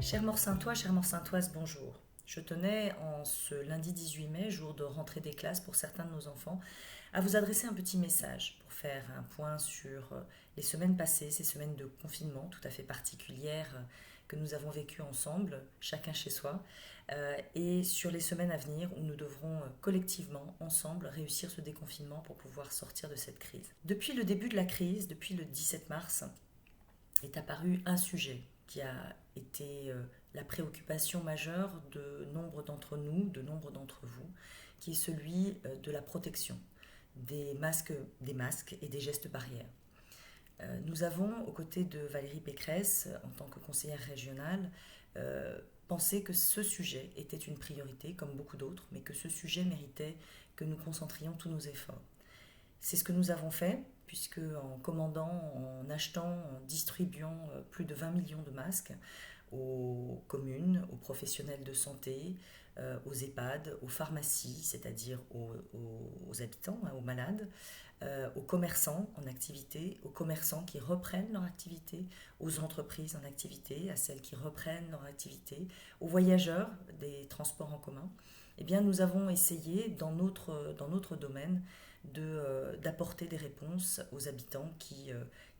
Cher Mort-Saintois, chère Mort-Saintoise, bonjour. Je tenais, en ce lundi 18 mai, jour de rentrée des classes pour certains de nos enfants, à vous adresser un petit message pour faire un point sur les semaines passées, ces semaines de confinement tout à fait particulières que nous avons vécues ensemble, chacun chez soi, et sur les semaines à venir où nous devrons collectivement, ensemble, réussir ce déconfinement pour pouvoir sortir de cette crise. Depuis le début de la crise, depuis le 17 mars, est apparu un sujet qui a été la préoccupation majeure de nombre d'entre nous, de nombre d'entre vous, qui est celui de la protection des masques et des gestes barrières. Nous avons, aux côtés de Valérie Pécresse, en tant que conseillère régionale, pensé que ce sujet était une priorité, comme beaucoup d'autres, mais que ce sujet méritait que nous concentrions tous nos efforts. C'est ce que nous avons fait, puisque en commandant, en achetant, en distribuant plus de 20 millions de masques aux communes, aux professionnels de santé, aux EHPAD, aux pharmacies, c'est-à-dire aux habitants, aux malades, aux commerçants en activité, aux commerçants qui reprennent leur activité, aux entreprises en activité, à celles qui reprennent leur activité, aux voyageurs des transports en commun. Eh bien, nous avons essayé, dans notre domaine, d'apporter des réponses aux habitants qui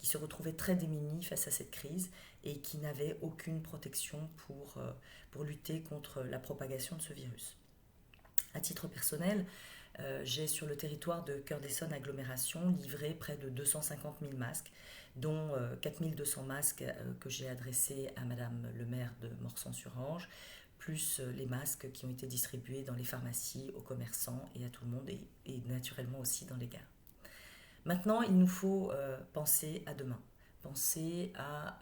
se retrouvaient très démunis face à cette crise et qui n'avaient aucune protection pour lutter contre la propagation de ce virus. À titre personnel, j'ai sur le territoire de Cœur-d'Essonne agglomération livré près de 250 000 masques, dont 4 200 masques que j'ai adressés à Madame le maire de Morsang-sur-Orge, plus les masques qui ont été distribués dans les pharmacies, aux commerçants et à tout le monde, et naturellement aussi dans les gares. Maintenant, il nous faut penser à demain, penser à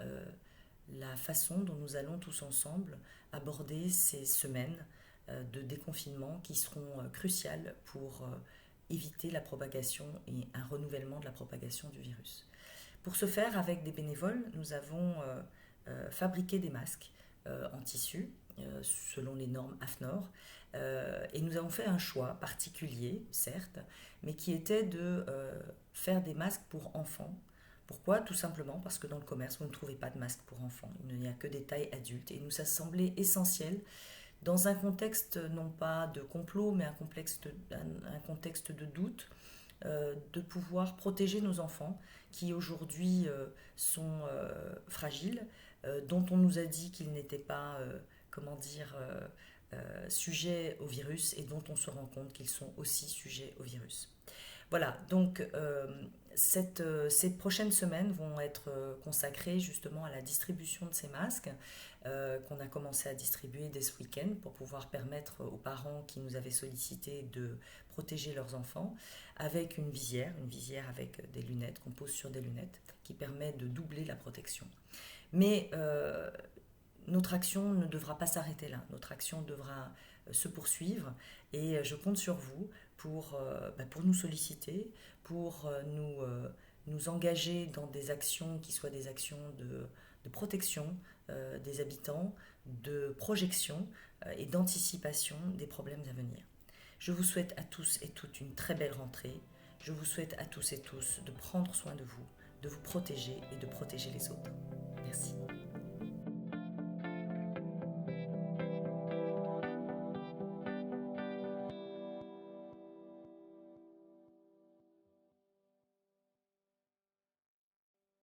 la façon dont nous allons tous ensemble aborder ces semaines de déconfinement qui seront cruciales pour éviter la propagation et un renouvellement de la propagation du virus. Pour ce faire, avec des bénévoles, nous avons fabriqué des masques en tissu selon les normes AFNOR et nous avons fait un choix particulier, certes, mais qui était de faire des masques pour enfants. Pourquoi? Tout simplement parce que dans le commerce, vous ne trouvez pas de masques pour enfants. Il n'y a que des tailles adultes. Et nous a semblé essentiel, dans un contexte non pas de complot, mais un contexte de doute, de pouvoir protéger nos enfants qui aujourd'hui sont fragiles, dont on nous a dit qu'ils n'étaient pas, sujets au virus et dont on se rend compte qu'ils sont aussi sujets au virus. Voilà, donc ces prochaines semaines vont être consacrées justement à la distribution de ces masques qu'on a commencé à distribuer dès ce week-end pour pouvoir permettre aux parents qui nous avaient sollicité de protéger leurs enfants avec une visière avec des lunettes qu'on pose sur des lunettes qui permet de doubler la protection. Mais notre action ne devra pas s'arrêter là, notre action devra se poursuivre et je compte sur vous pour nous solliciter, pour nous engager dans des actions qui soient des actions de protection des habitants, de projection et d'anticipation des problèmes à venir. Je vous souhaite à tous et toutes une très belle rentrée. Je vous souhaite à tous et tous de prendre soin de vous protéger et de protéger les autres. Merci.